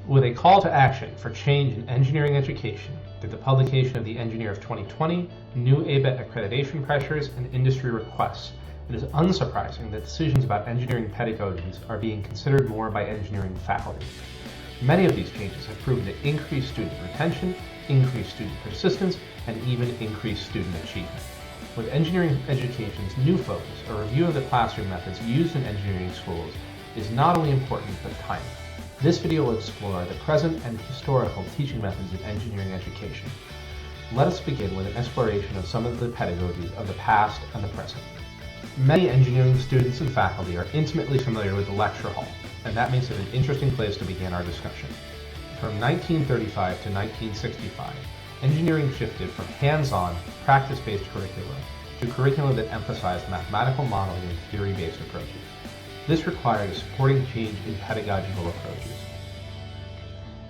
With a call to action for change in engineering education through the publication of the Engineer of 2020, new ABET accreditation pressures, and industry requests, it is unsurprising that decisions about engineering pedagogies are being considered more by engineering faculty. Many of these changes have proven to increase student retention, increase student persistence, and even increase student achievement. With engineering education's new focus, a review of the classroom methods used in engineering schools is not only important but timely. This video will explore the present and historical teaching methods in engineering education. Let us begin with an exploration of some of the pedagogies of the past and the present. Many engineering students and faculty are intimately familiar with the lecture hall, and that makes it an interesting place to begin our discussion. From 1935 to 1965, engineering shifted from hands-on, practice-based curricula to curricula that emphasized mathematical modeling and theory-based approaches. This required a supporting change in pedagogical approaches.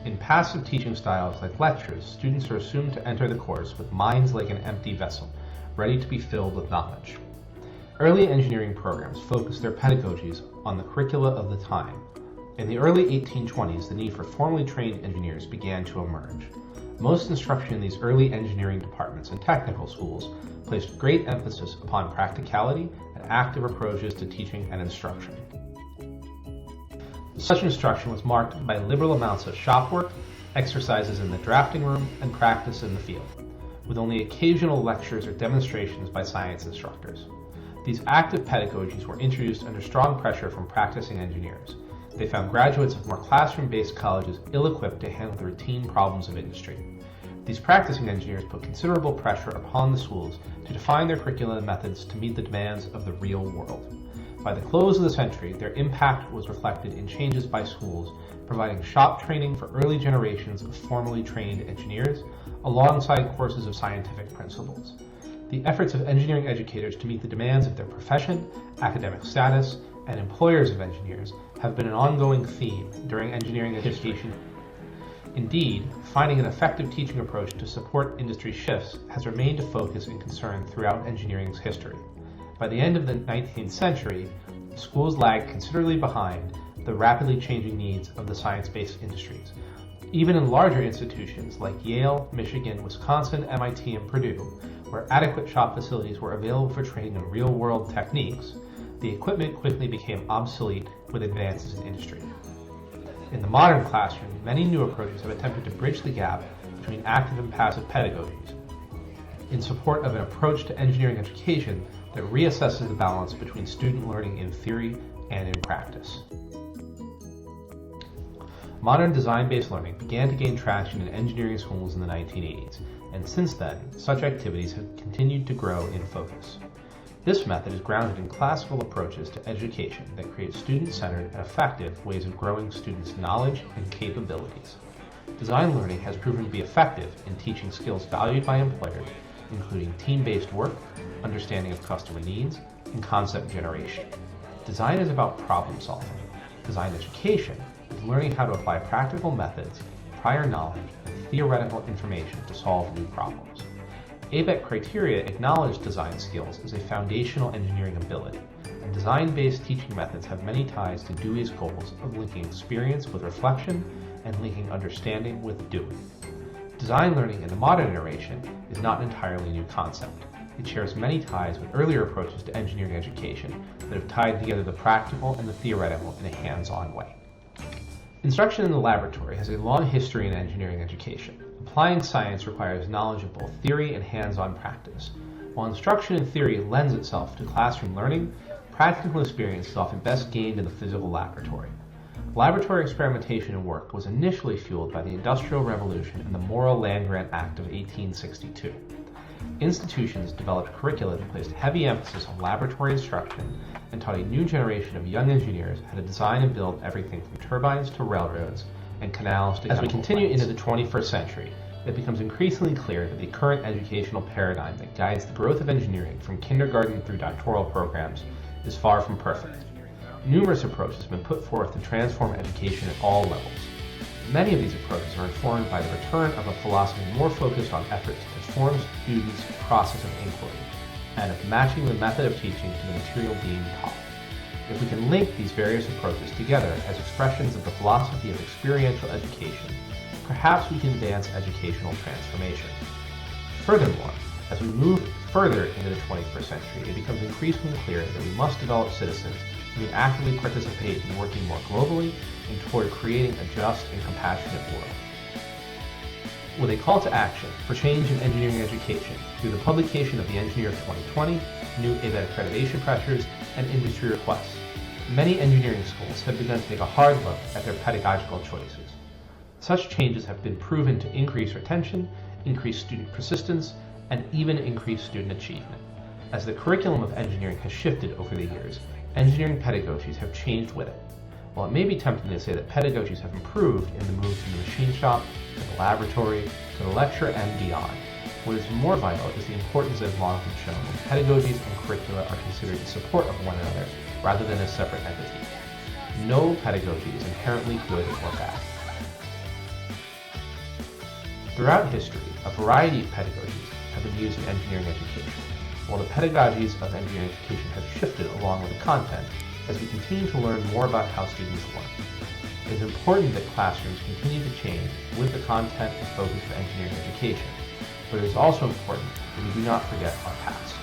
In passive teaching styles like lectures, students are assumed to enter the course with minds like an empty vessel, ready to be filled with knowledge. Early engineering programs focused their pedagogies on the curricula of the time. In the early 1820s, the need for formally trained engineers began to emerge. Most instruction in these early engineering departments and technical schools placed great emphasis upon practicality and active approaches to teaching and instruction. Such instruction was marked by liberal amounts of shop work, exercises in the drafting room, and practice in the field, with only occasional lectures or demonstrations by science instructors. These active pedagogies were introduced under strong pressure from practicing engineers. They found graduates of more classroom-based colleges ill-equipped to handle the routine problems of industry. These practicing engineers put considerable pressure upon the schools to define their curricula and methods to meet the demands of the real world. By the close of the century, their impact was reflected in changes by schools, providing shop training for early generations of formally trained engineers, alongside courses of scientific principles. The efforts of engineering educators to meet the demands of their profession, academic status, and employers of engineers have been an ongoing theme during engineering education. Indeed, finding an effective teaching approach to support industry shifts has remained a focus and concern throughout engineering's history. By the end of the 19th century, schools lagged considerably behind the rapidly changing needs of the science-based industries. Even in larger institutions like Yale, Michigan, Wisconsin, MIT, and Purdue, where adequate shop facilities were available for training in real-world techniques, the equipment quickly became obsolete with advances in industry. In the modern classroom, many new approaches have attempted to bridge the gap between active and passive pedagogies in support of an approach to engineering education that reassesses the balance between student learning in theory and in practice. Modern design-based learning began to gain traction in engineering schools in the 1980s, and since then, such activities have continued to grow in focus. This method is grounded in classical approaches to education that create student-centered and effective ways of growing students' knowledge and capabilities. Design learning has proven to be effective in teaching skills valued by employers, including team-based work, understanding of customer needs, and concept generation. Design is about problem solving. Design education is learning how to apply practical methods, prior knowledge, and theoretical information to solve new problems. ABET criteria acknowledge design skills as a foundational engineering ability, and design-based teaching methods have many ties to Dewey's goals of linking experience with reflection and linking understanding with doing. Design learning in the modern iteration is not an entirely new concept. It shares many ties with earlier approaches to engineering education that have tied together the practical and the theoretical in a hands-on way. Instruction in the laboratory has a long history in engineering education. Applying science requires knowledge of both theory and hands-on practice. While instruction in theory lends itself to classroom learning, practical experience is often best gained in the physical laboratory. Laboratory experimentation and work was initially fueled by the Industrial Revolution and the Morrill Land Grant Act of 1862. Institutions developed curricula that placed heavy emphasis on laboratory instruction and taught a new generation of young engineers how to design and build everything from turbines to railroads and canals to. As we continue into the 21st century, it becomes increasingly clear that the current educational paradigm that guides the growth of engineering from kindergarten through doctoral programs is far from perfect. Numerous approaches have been put forth to transform education at all levels. Many of these approaches are informed by the return of a philosophy more focused on efforts to transform students' process of inquiry and of matching the method of teaching to the material being taught. If we can link these various approaches together as expressions of the philosophy of experiential education, perhaps we can advance educational transformation. Furthermore, as we move further into the 21st century, it becomes increasingly clear that we must develop citizens who can actively participate in working more globally and toward creating a just and compassionate world. With a call to action for change in engineering education through the publication of the Engineer of 2020, new ABET accreditation pressures, and industry requests, many engineering schools have begun to take a hard look at their pedagogical choices. Such changes have been proven to increase retention, increase student persistence, and even increase student achievement. As the curriculum of engineering has shifted over the years, engineering pedagogies have changed with it. While it may be tempting to say that pedagogies have improved in the move from the machine shop, to the laboratory, to the lecture, and beyond, what is more vital is the importance that has long been shown when pedagogies and curricula are considered in support of one another rather than as separate entities. No pedagogy is inherently good or bad. Throughout history, a variety of pedagogies have been used in engineering education, while the pedagogies of engineering education have shifted along with the content as we continue to learn more about how students learn. It is important that classrooms continue to change with the content and focus for engineering education, but it is also important that we do not forget our past.